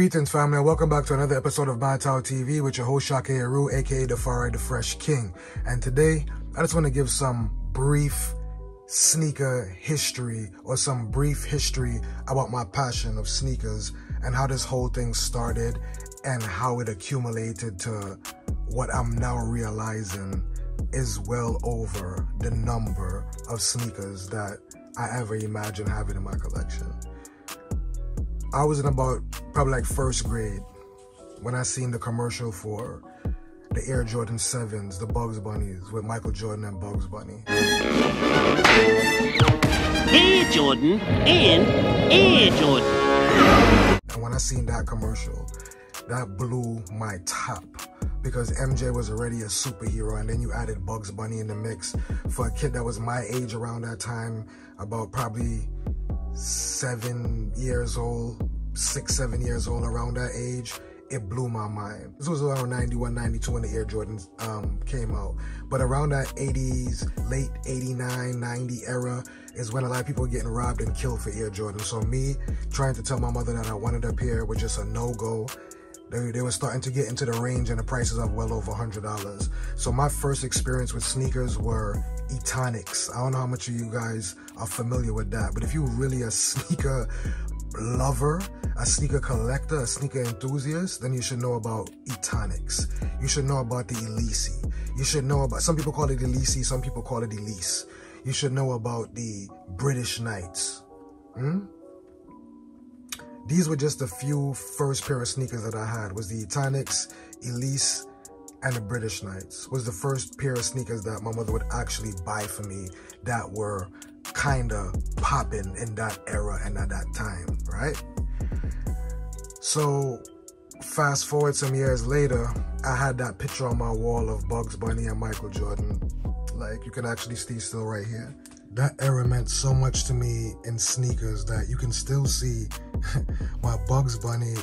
Greetings, family, and welcome back to another episode of Matau TV with your host, Shaka Aru, aka The Far Right, The Fresh King. And today, I just want to give some brief sneaker history or some brief history about my passion of sneakers and how this whole thing started and how it accumulated to what I'm now realizing is well over the number of sneakers that I ever imagined having in my collection. I was in about probably like first grade when I seen the commercial for the Air Jordan 7s, the Bugs Bunnies, with Michael Jordan and Bugs Bunny. Air Jordan and Air Jordan. And when I seen that commercial, that blew my top because MJ was already a superhero, and then you added Bugs Bunny in the mix. For a kid that was my age around that time, about probably 7 years old, 6, 7 years old, around that age, it blew my mind. This was around 91, 92 when the Air Jordans came out. But around that 80s, late 89, 90 era is when a lot of people were getting robbed and killed for Air Jordan. So me trying to tell my mother that I wanted a pair was just a no-go. They were starting to get into the range and the prices of well over $100. So my first experience with sneakers were Etonics. I don't know how much of you guys are familiar with that, but if you're really a sneaker lover, a sneaker collector, a sneaker enthusiast, then you should know about Etonics. You should know about the Elise. You should know about, some people call it Elise, some people call it Elise. You should know about the British Knights. These were just a few first pair of sneakers that I had. Was the Etonics, Elise, and the British Knights. Was the first pair of sneakers that my mother would actually buy for me that were kind of popping in that era and at that time, right? So fast forward some years later, I had that picture on my wall of Bugs Bunny and Michael Jordan. Like, you can actually see still right here. That era meant so much to me in sneakers that you can still see my Bugs Bunny,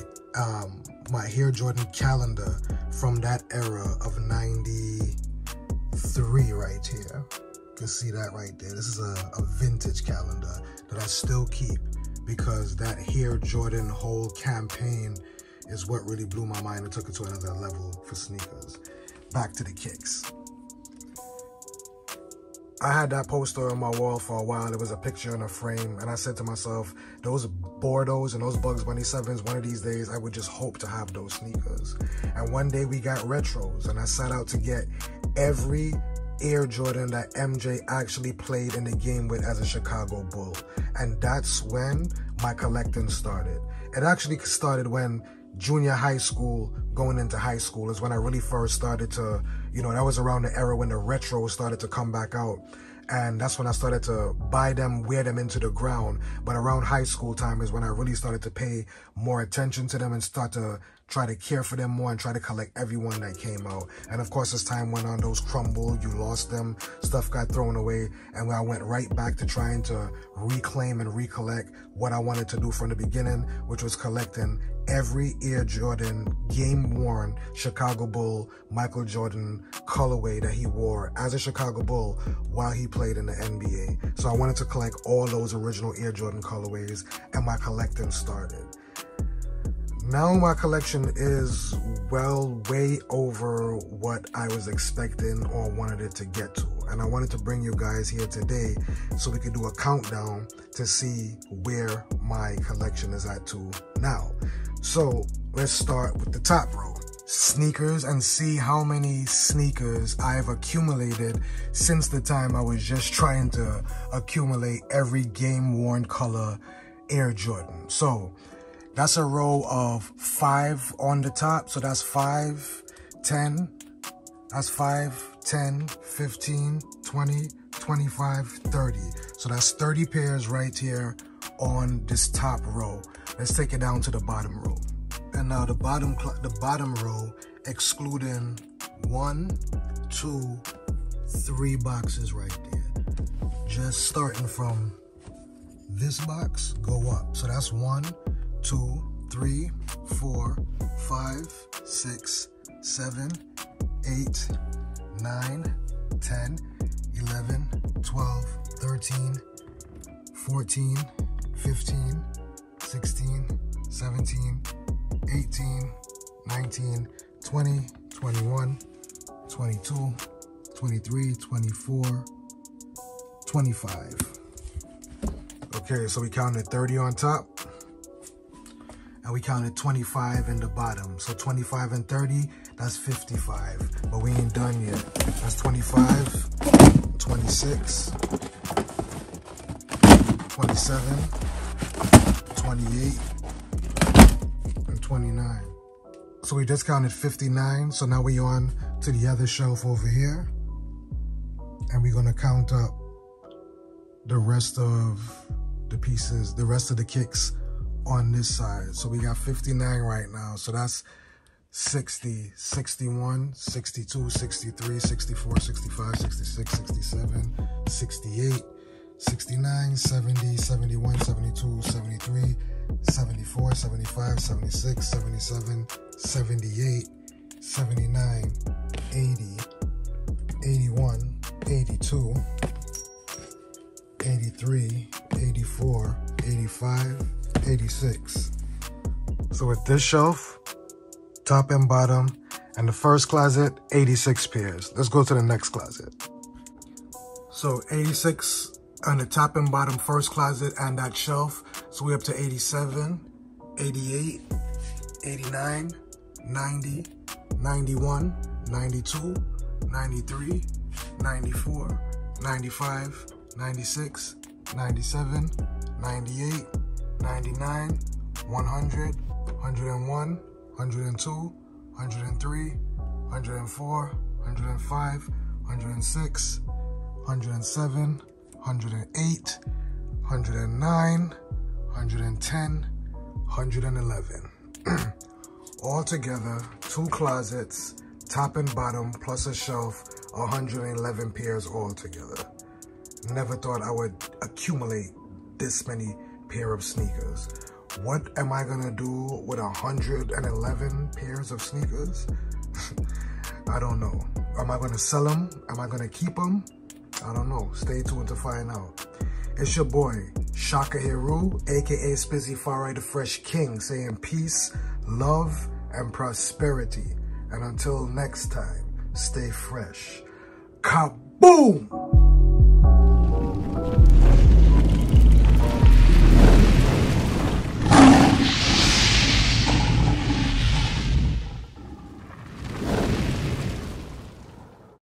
my Air Jordan calendar from that era of 93 right here. You can see that right there. This is a vintage calendar that I still keep because that Air Jordan whole campaign is what really blew my mind and took it to another level for sneakers. Back to the kicks. I had that poster on my wall for a while. It was a picture in a frame, and I said to myself, those Bordeaux and those Bugs Bunny 7s, one of these days I would just hope to have those sneakers. And one day we got retros, and I set out to get every Air Jordan that MJ actually played in the game with as a Chicago Bull. And that's when my collecting started. It actually started when junior high school, going into high school, is when I really first started to, you know, that was around the era when the retros started to come back out. And that's when I started to buy them, wear them into the ground. But around high school time is when I really started to pay more attention to them and start to try to care for them more and try to collect everyone that came out. And of course, as time went on, those crumbled, you lost them, stuff got thrown away. And I went right back to trying to reclaim and recollect what I wanted to do from the beginning, which was collecting every Air Jordan game-worn Chicago Bull Michael Jordan colorway that he wore as a Chicago Bull while he played in the NBA. So I wanted to collect all those original Air Jordan colorways, and my collecting started. Now my collection is way over what I was expecting or wanted it to get to. And I wanted to bring you guys here today so we could do a countdown to see where my collection is at to now. So let's start with the top row. Sneakers, and see how many sneakers I've accumulated since the time I was just trying to accumulate every game-worn color Air Jordan. So that's a row of 5 on the top. So that's 5, 10, that's 5, 10, 15, 20, 25, 30. So that's 30 pairs right here on this top row. Let's take it down to the bottom row. And now the bottom row, excluding 1, 2, 3 boxes right there. Just starting from this box, go up. So that's 1, 2, 3, 4, 5, 6, 7, 8, 9, 10, 11, 12, 13, 14, 15, 16, 17, 18, 19, 20, 21, 22, 23, 24, 25. Okay, so we counted 30 on top and we counted 25 in the bottom. So 25 and 30, that's 55, but we ain't done yet. That's 25, 26, 27, 28, and 29. So we just counted 59. So now we on to the other shelf over here. And we're gonna count up the rest of the pieces, the rest of the kicks on this side. So we got 59 right now. So that's 60, 61, 62, 63, 64, 65, 66, 67, 68, 69, 70, 71, 72, 73, 74, 75, 76, 77, 78, 79, 80, 81, 82, 83, 84, 85, 86. So with this shelf, top and bottom, and the first closet, 86 pairs. Let's go to the next closet. So 86 on the top and bottom first closet and that shelf. So we're up to 87, 88, 89, 90, 91, 92, 93, 94, 95, 96, 97, 98, 99, 100, 101, 102, 103, 104, 105, 106, 107, 108, 109, 110, 111. Altogether, 2 closets, top and bottom, plus a shelf, 111 pairs altogether. Never thought I would accumulate this many pair of sneakers. What am I gonna do with 111 pairs of sneakers? I don't know. Am I gonna sell them? Am I gonna keep them? I don't know. Stay tuned to find out. It's your boy, Shaka Heru, aka Spizzy Farai the Fresh King, saying peace, love, and prosperity. And until next time, stay fresh. Kaboom!